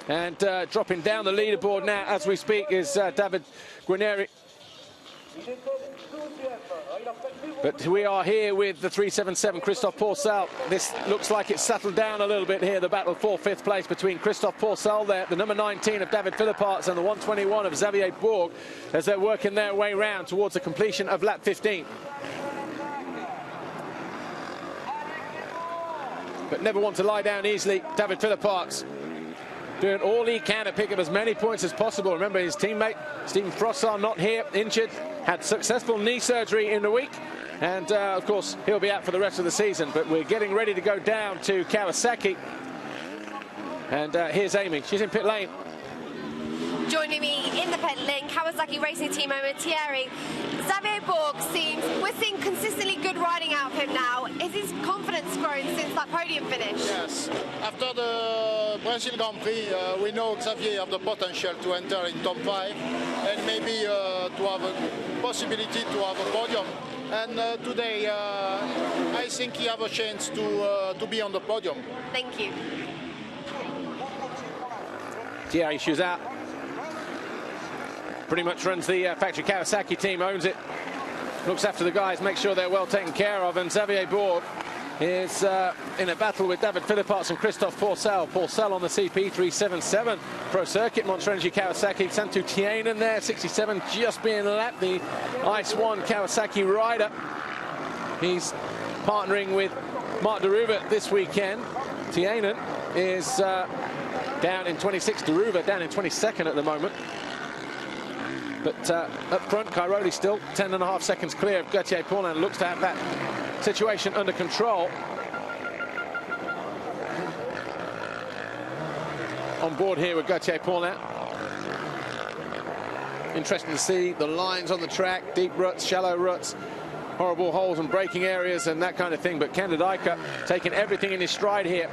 And dropping down the leaderboard now as we speak is David Guarnieri. But we are here with the 377 Christophe Pourcel. This looks like it's settled down a little bit here, the battle for 5th place between Christophe Pourcel there, the number 19 of David Villopoto, and the 121 of Xavier Bourg, as they're working their way round towards the completion of lap 15. But never want to lie down easily, David Villopoto, doing all he can to pick up as many points as possible. Remember, his teammate Stephen Frossard not here, injured, had successful knee surgery in the week, and of course he'll be out for the rest of the season. But we're getting ready to go down to Kawasaki, and here's Amy. She's in pit lane. Joining me in the pit lane, Kawasaki Racing Team owner Thierry. Xavier Bourg we're seeing consistently good riding out of him now. Is his confidence grown since that podium finish? Yes. After the Brazil Grand Prix, we know Xavier have the potential to enter in top 5 and maybe to have a possibility to have a podium. And today, I think he have a chance to be on the podium. Thank you. Thierry shoes out. Pretty much runs the factory Kawasaki team, owns it, looks after the guys, makes sure they're well taken care of. And Xavier Bourg is in a battle with David Villopoto and Christophe Pourcel. Pourcel on the CP377 Pro Circuit, Monster Energy Kawasaki. Santu Tienen there, 67, just being lapped, the Ice 1 Kawasaki rider. He's partnering with Mark Deruva this weekend. Tienen is down in 26th, Deruva down in 22nd at the moment. But up front, Cairoli still 10.5 seconds clear of Gauthier Paulin. Looks to have that situation under control. On board here with Gauthier Paulin. Interesting to see the lines on the track, deep ruts, shallow ruts, horrible holes and braking areas and that kind of thing. But Candidaica taking everything in his stride here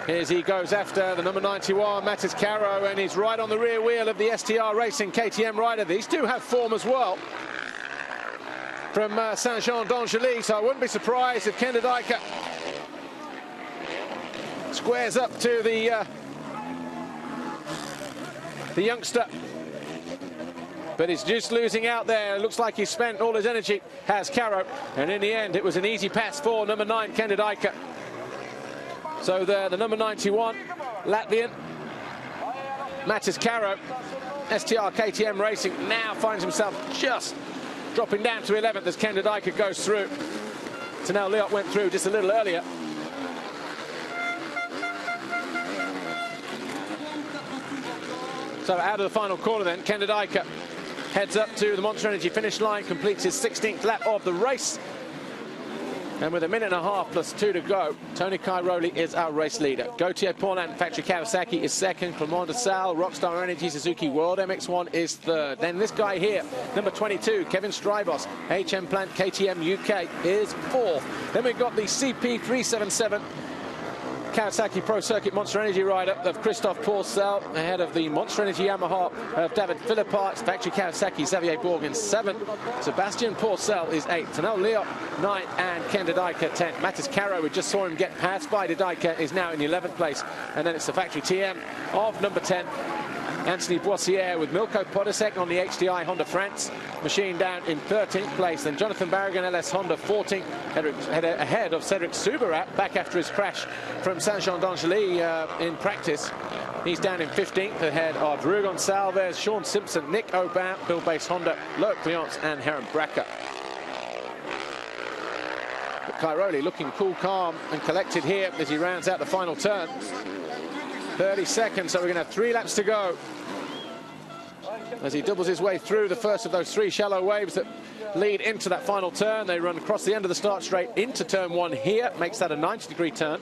as he goes after the number 91, Matis Caro, and he's right on the rear wheel of the STR Racing KTM rider. These two have form as well from Saint-Jean-d'Angely, so I wouldn't be surprised if Candidaica squares up to the youngster. But he's just losing out there. It looks like he's spent all his energy, has Caro. And in the end, it was an easy pass for number 9, Candidaica. So the number 91, Latvian, Matis Caro, STR KTM Racing, now finds himself just dropping down to 11th as Candidaica goes through. So now Liot went through just a little earlier. So out of the final corner then, Candidaica heads up to the Monster Energy finish line, completes his 16th lap of the race. And with 1.5 minutes plus 2 to go, Tony Cairoli is our race leader. Gauthier Paulin, Factory Kawasaki, is second. Clement de Sal, Rockstar Energy Suzuki World MX1 is third. Then this guy here, number 22, Kevin Strybos, HM Plant KTM UK, is fourth. Then we've got the CP377 Kawasaki Pro Circuit Monster Energy rider of Christophe Pourcel, ahead of the Monster Energy Yamaha of David Villopoto, Factory Kawasaki, Xavier Bourg in 7th. Sebastian Pourcel is 8th. So now Liot 9th and Candidaica 10th. Matis Caro, we just saw him get passed by Didaica, is now in the 11th place. And then it's the Factory TM of number 10, Anthony Boissiere, with Milko Podisek on the HDI Honda France machine down in 13th place. Then Jonathan Barragan, LS Honda 14th, ahead of Cedric Subarat, back after his crash from Saint-Jean-d'Angely in practice. He's down in 15th, ahead of Drew Gonçalves, Sean Simpson, Nick Aubin, Bill Base Honda, Loic Cliance and Heron Bracker. But Cairoli looking cool, calm and collected here as he rounds out the final turn. 30 seconds, so we're going to have 3 laps to go as he doubles his way through the first of those 3 shallow waves that lead into that final turn. They run across the end of the start straight into turn 1 here, makes that a 90-degree turn.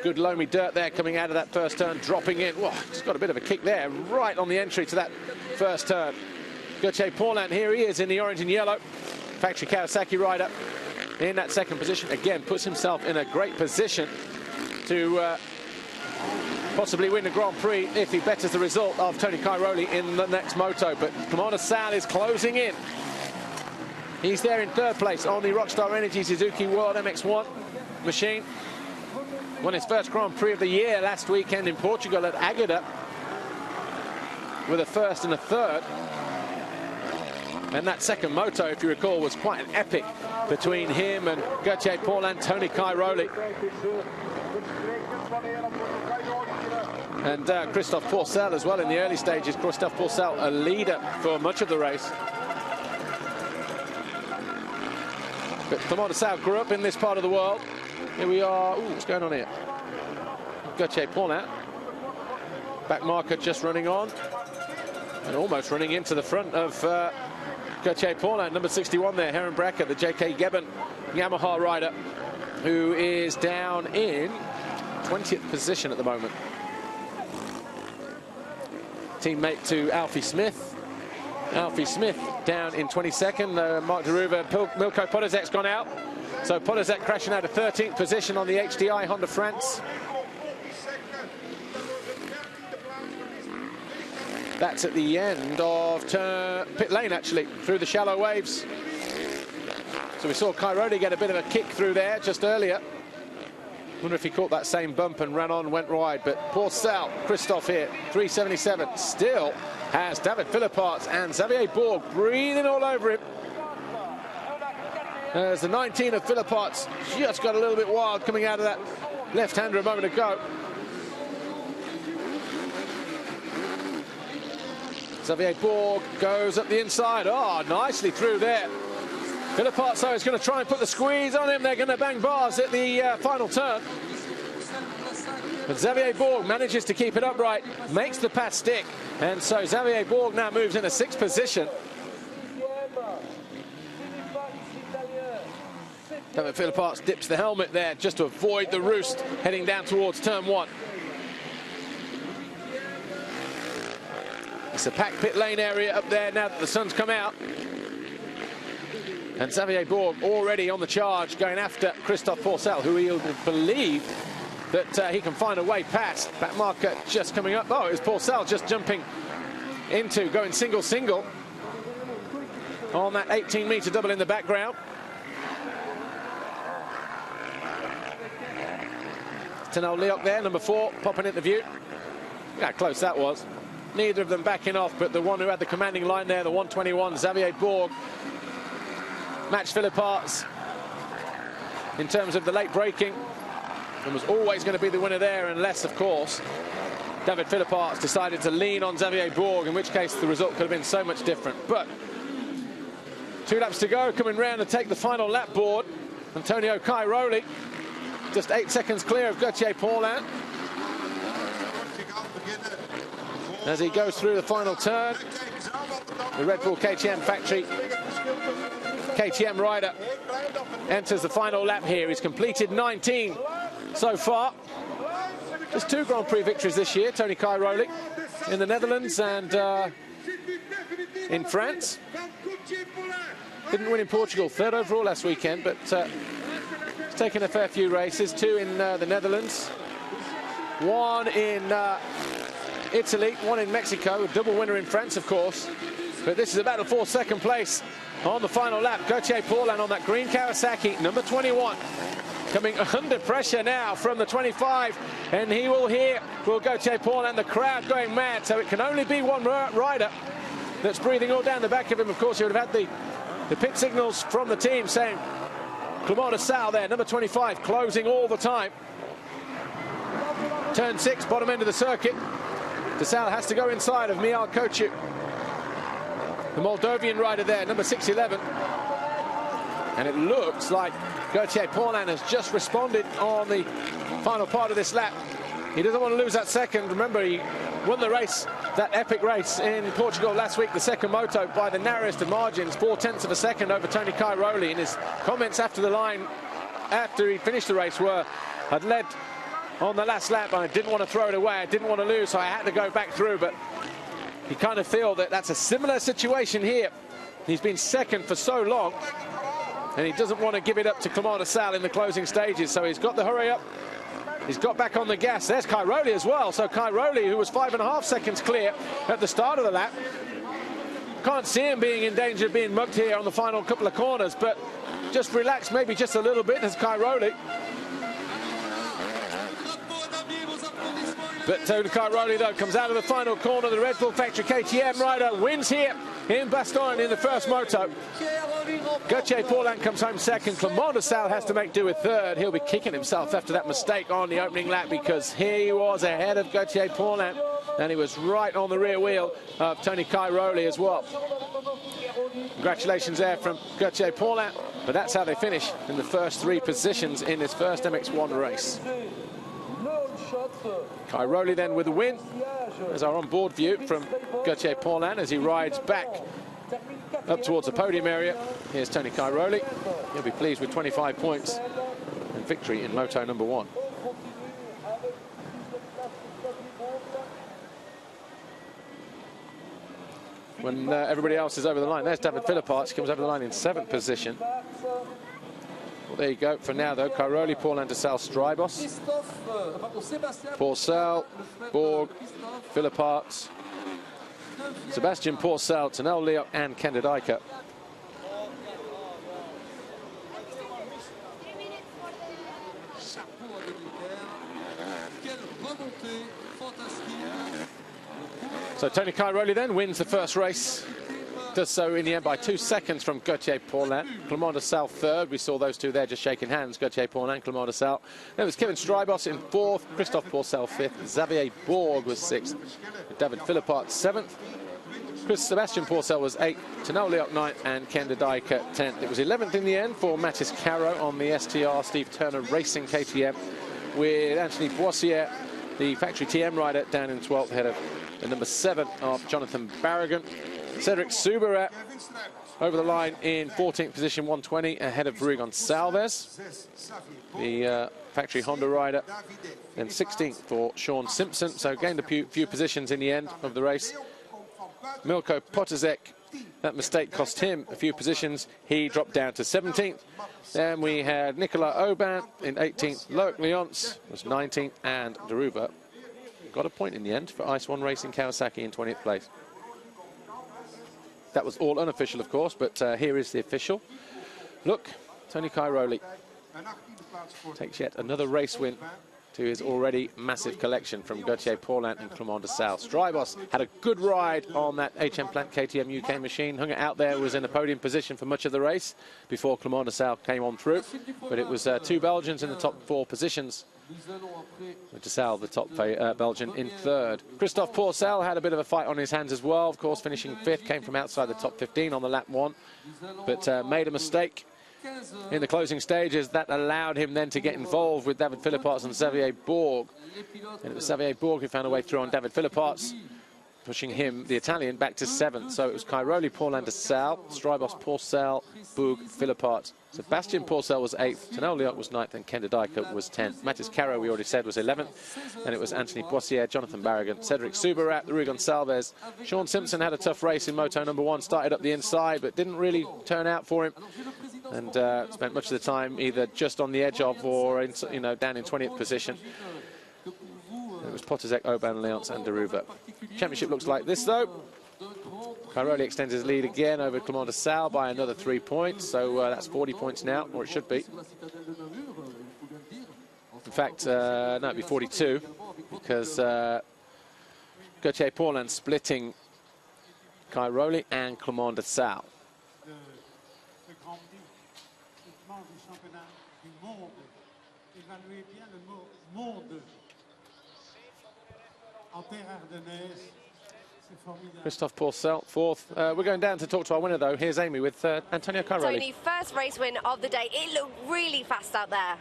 Good loamy dirt there coming out of that first turn, dropping in. Whoa, it's got a bit of a kick there, right on the entry to that first turn. Gauthier Paulin, here he is in the orange and yellow. Factory Kawasaki rider in that second position. Again, puts himself in a great position to possibly win the Grand Prix if he betters the result of Tony Cairoli in the next moto. But Commander Sal is closing in. He's there in third place on the Rockstar Energy Suzuki World MX1 machine. Won his first Grand Prix of the year last weekend in Portugal at Águeda with a first and a third. And that second moto, if you recall, was quite an epic between him and Gauthier Paulin, Tony Cairoli. And Christophe Pourcel as well in the early stages. Christophe Pourcel, a leader for much of the race. But Commander Sal grew up in this part of the world. Here we are. Ooh, what's going on here? Gauthier Paulin. Back marker just running on. And almost running into the front of Gauthier Paulin, number 61 there, Heron Brecker, the JK Gebben Yamaha rider, who is down in 20th position at the moment. Teammate to Alfie Smith. Alfie Smith down in 22nd. Mark Deruva, Milko Podozek's gone out. So Podozek crashing out of 13th position on the HDI Honda France. That's at the end of pit lane, actually, through the shallow waves. So we saw Cairoli get a bit of a kick through there just earlier. Wonder if he caught that same bump and ran on, went wide. But Pourcel, Christophe here, 377, still has David Philipparts and Xavier Bourg breathing all over him. As the 19 of Philipparts just got a little bit wild coming out of that left-hander a moment ago. Xavier Bourg goes up the inside. Oh, nicely through there. Philipparts, though, is going to try and put the squeeze on him. They're going to bang bars at the final turn. But Xavier Bourg manages to keep it upright, makes the pass stick. And so Xavier Bourg now moves in a 6th position. David Philipparts dips the helmet there just to avoid the roost heading down towards turn 1. It's a packed pit lane area up there now that the sun's come out. And Xavier Bourg already on the charge, going after Christophe Pourcel, who he'll believe that he can find a way past. Back marker just coming up. Oh, it was Pourcel just jumping into, going single-single on that 18-meter double in the background. Tanel Leoc there, number 4, popping into view. Look how close that was. Neither of them backing off, but the one who had the commanding line there, the 121, Xavier Bourg, matched Philipparts in terms of the late braking and was always going to be the winner there, unless, of course, David Philipparts decided to lean on Xavier Bourg, in which case the result could have been so much different. But 2 laps to go, coming round to take the final lap board. Antonio Cairoli, just 8 seconds clear of Gauthier Paulin. As he goes through the final turn, the Red Bull KTM factory KTM rider enters the final lap here. He's completed 19 so far. Just 2 Grand Prix victories this year. Tony Cairoli in the Netherlands and in France. Didn't win in Portugal, 3rd overall last weekend, but he's taken a fair few races. 2 in the Netherlands, 1 in Italy, 1 in Mexico, a double winner in France, of course. But this is a battle for 2nd place on the final lap. Gauthier Paulin on that green Kawasaki, number 21. Coming under pressure now from the 25. And he will hear, will Gauthier Paulin, the crowd going mad. So it can only be one rider that's breathing all down the back of him. Of course, he would have had the pit signals from the team saying, Clément de Sal there, number 25, closing all the time. Turn 6, bottom end of the circuit. De Sal has to go inside of Michal Kochu, the Moldovan rider there, number 611. And it looks like Gauthier Paulin has just responded on the final part of this lap. He doesn't want to lose that second. Remember, he won the race, that epic race in Portugal last week, the second moto, by the narrowest of margins, 0.4 of a second over Tony Cairoli. And his comments after the line, after he finished the race, were, I'd led on the last lap, I didn't want to throw it away, I didn't want to lose, so I had to go back through. But you kind of feel that that's a similar situation here. He's been second for so long, and he doesn't want to give it up to Clément de Sal in the closing stages, so he's got the hurry up He's got back on the gas. There's Cairoli as well. So Cairoli, who was 5.5 seconds clear at the start of the lap. Can't see him being in danger of being mugged here on the final couple of corners, but just relax maybe just a little bit as Cairoli. But Tony Cairoli, though, comes out of the final corner. The Red Bull Factory KTM rider wins here in Bastogne in the first moto. Gauthier Paulin comes home second. Clément de Sal has to make do with third. He'll be kicking himself after that mistake on the opening lap because he was ahead of Gauthier Paulin and he was right on the rear wheel of Tony Cairoli as well. Congratulations there from Gauthier Paulin, but that's how they finish in the first 3 positions in this first MX1 race. Cairoli then with the win. There's our on-board view from Gauthier Paulin as he rides back up towards the podium area. Here's Tony Cairoli. He'll be pleased with 25 points and victory in Moto number 1. When everybody else is over the line, there's David Philippart. He comes over the line in 7th position. Well, there you go. For now, though, Cairoli, Paulin de Sal, Strybos, Pourcel, Borg, Philippart, Sebastian Pourcel, Tonel Leoc, and Ken de Dijker. So Tony Cairoli then wins the first race. Does so in the end by 2 seconds from Gauthier Paulin. Clément de Sal third. We saw those two there just shaking hands. Gauthier Paulin, Clément de Sal. Then it was Kevin Strybos in 4th. Christophe Pourcel 5th. Xavier Borg was 6th. David Philippart 7th. Sebastian Pourcel was 8th. Tonel Leoc 9th. And Ken de Dijker 10th. It was 11th in the end for Mathis Caro on the STR Steve Turner Racing KTM, with Anthony Boissier, the factory TM rider, down in 12th, ahead of the number 7 of Jonathan Barragan. Cedric Subaret over the line in 14th position, 120, ahead of Rui Gonçalves, the factory Honda rider. Then 16th for Sean Simpson, so gained a few positions in the end of the race. Milko Potacek, that mistake cost him a few positions. He dropped down to 17th. Then we had Nicolas Aubin in 18th. Loic Lyons was 19th, and Daruva got a point in the end for Ice One Racing Kawasaki in 20th place. That was all unofficial, of course, but here is the official. Look, Tony Cairoli takes yet another race win to his already massive collection from Gauthier Paulin and Clément de Sal. Strybos had a good ride on that HM Plant KTM UK machine, hung it out there, was in the podium position for much of the race before Clément de Sal came on through. But it was 2 Belgians in the top 4 positions. De Sal, the top Belgian, in 3rd. Christophe Pourcel had a bit of a fight on his hands as well, of course, finishing 5th, came from outside the top 15 on the lap 1, but made a mistake in the closing stages that allowed him then to get involved with David Philippart and Xavier Borg. And it was Xavier Borg who found a way through on David Philippart, pushing him, the Italian, back to 7th. So it was Cairoli, Paulin de Sal, Strybos, Pourcel, Borg, Philippart. Sebastian Pourcel was 8th, Tonel Leoc was 9th, and Ken de Dijker was 10th. Mathis Caro, we already said, was 11th. And it was Anthony Boissier, Jonathan Barragan, Cedric Subarat, Rui Gonçalves. Sean Simpson had a tough race in Moto number 1, started up the inside, but didn't really turn out for him. And spent much of the time either just on the edge of or in, down in 20th position. And it was Potacek, Aubin, Lyons, and Daruva. Championship looks like this, though. Cairoli extends his lead again over Clément de Sal by another 3 points, so that's 40 points now, or it should be. In fact, no, it'd be 42, because Gauthier Paulin splitting Cairoli and Clément de Sal. Christophe Pourcel, 4th. We're going down to talk to our winner, though. Here's Amy with Antonio Cairoli. Tony, first race win of the day. It looked really fast out there.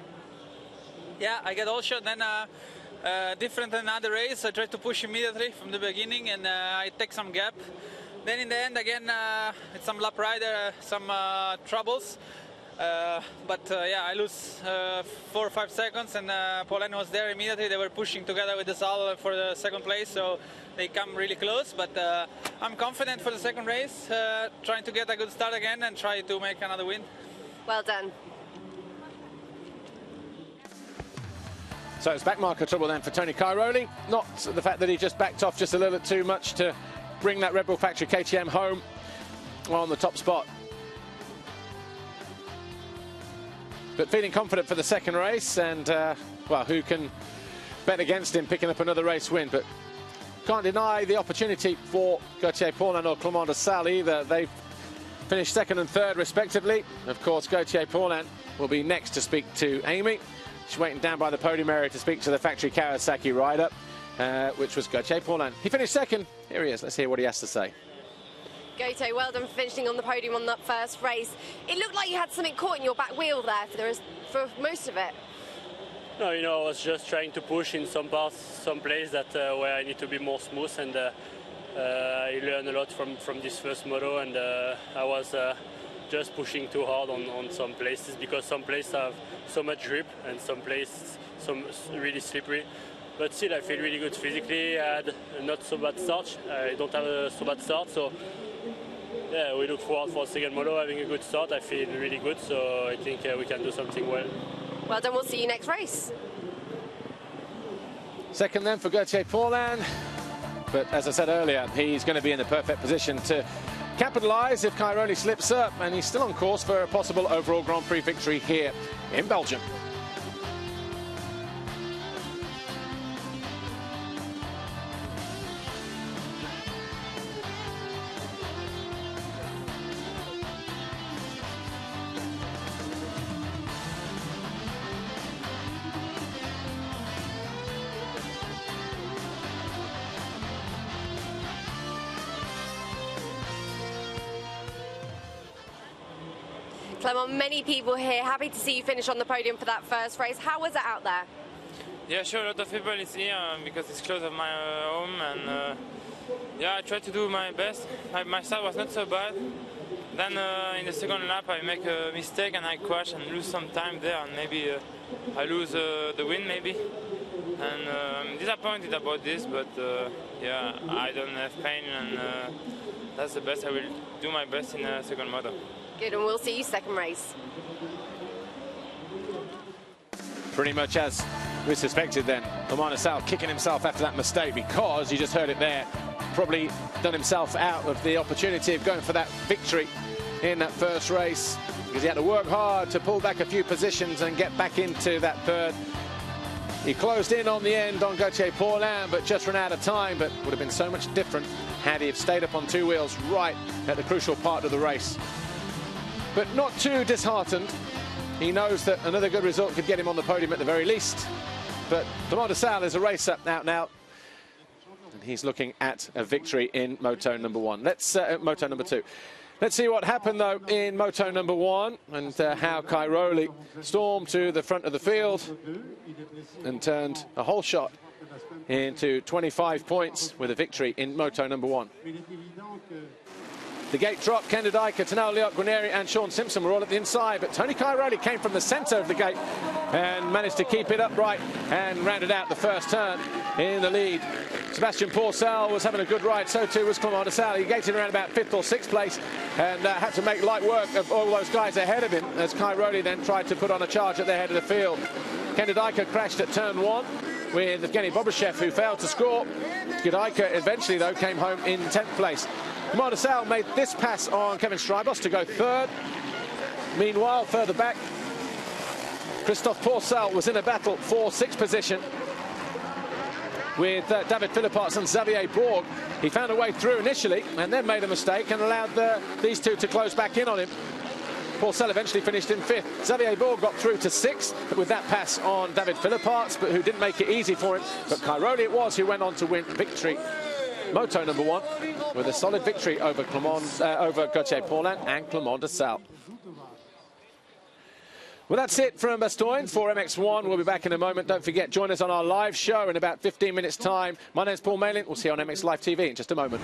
Yeah, I get all shot, then different than other race. I tried to push immediately from the beginning, and I take some gap. Then in the end, again, it's some lap rider, some troubles. But yeah, I lose 4 or 5 seconds, and Paulin was there immediately. They were pushing together with the Sal for the 2nd place, so they come really close. But I'm confident for the 2nd race, trying to get a good start again and try to make another win. Well done. So it's backmarker trouble then for Tony Cairoli. Not the fact that he just backed off just a little bit too much to bring that Red Bull Factory KTM home on the top spot. But feeling confident for the second race, and well, who can bet against him picking up another race win? But can't deny the opportunity for Gauthier Paulin or Clément de Sale either. They've finished second and third respectively. Of course, Gauthier Paulin will be next to speak to Amy. She's waiting down by the podium area to speak to the factory Kawasaki rider, which was Gauthier Paulin. He finished second. Here he is. Let's hear what he has to say. Gauthier, well done for finishing on the podium on that first race. It looked like you had something caught in your back wheel there for most of it. No, you know, I was just trying to push in some parts, some places that where I need to be more smooth, and I learned a lot from this first moto, and I was just pushing too hard on some places, because some places have so much grip and some places really slippery. But still, I feel really good physically. I had a not so bad start. I don't have a so bad start, so yeah, we look forward for a second moto having a good start. I feel really good, so I think we can do something well. Well done, we'll see you next race. Second then for Gauthier Paulin. But as I said earlier, he's going to be in the perfect position to capitalise if Cairoli slips up, and he's still on course for a possible overall Grand Prix victory here in Belgium. Clément, many people here happy to see you finish on the podium for that first race. How was it out there? Yeah, sure, a lot of people is here because it's close to my home, and yeah, I tried to do my best. My start was not so bad. Then in the second lap I make a mistake and I crash and lose some time there, and maybe I lose the win maybe. And I'm disappointed about this, but yeah, I don't have pain, and that's the best. I will do my best in the second moto. Good, and we'll see you second race. Pretty much as we suspected then, Clément de Sale kicking himself after that mistake, because you just heard it there, probably done himself out of the opportunity of going for that victory in that first race, because he had to work hard to pull back a few positions and get back into that third. He closed in on the end on Gauthier Paulin, but just ran out of time. But would have been so much different had he have stayed up on two wheels right at the crucial part of the race. But not too disheartened. He knows that another good result could get him on the podium at the very least. But Clément de Sale is a racer out now, and he's looking at a victory in Moto number one. Moto number two. Let's see what happened though in Moto number one, and how Cairoli stormed to the front of the field and turned a whole shot into 25 points with a victory in Moto number one. The gate drop, Ken de Dijker, Tanel Liot, Guarneri and Sean Simpson were all at the inside, but Tony Cairoli came from the centre of the gate and managed to keep it upright and rounded out the first turn in the lead. Sebastian Pourcel was having a good ride, so too was Clément de Sale. He gated around about 5th or 6th place and had to make light work of all those guys ahead of him as Cairoli then tried to put on a charge at the head of the field. Ken de Dijker crashed at turn 1 with Evgeny Bobashev, who failed to score. De Dijker eventually, though, came home in 10th place. Clément de Sale made this pass on Kevin Strybos to go third. Meanwhile, further back, Christophe Pourcel was in a battle for 6th position with David Philippots and Xavier Borg. He found a way through initially and then made a mistake and allowed these two to close back in on him. Pourcel eventually finished in 5th. Xavier Borg got through to 6th with that pass on David Philippots, but who didn't make it easy for him. But Cairoli it was who went on to win victory. Moto number one with a solid victory over Gauthier Paulin and Clément de Sale. Well, that's it from Bastogne for MX1. We'll be back in a moment. Don't forget, join us on our live show in about 15 minutes' time. My name's Paul Malin. We'll see you on MX Live TV in just a moment.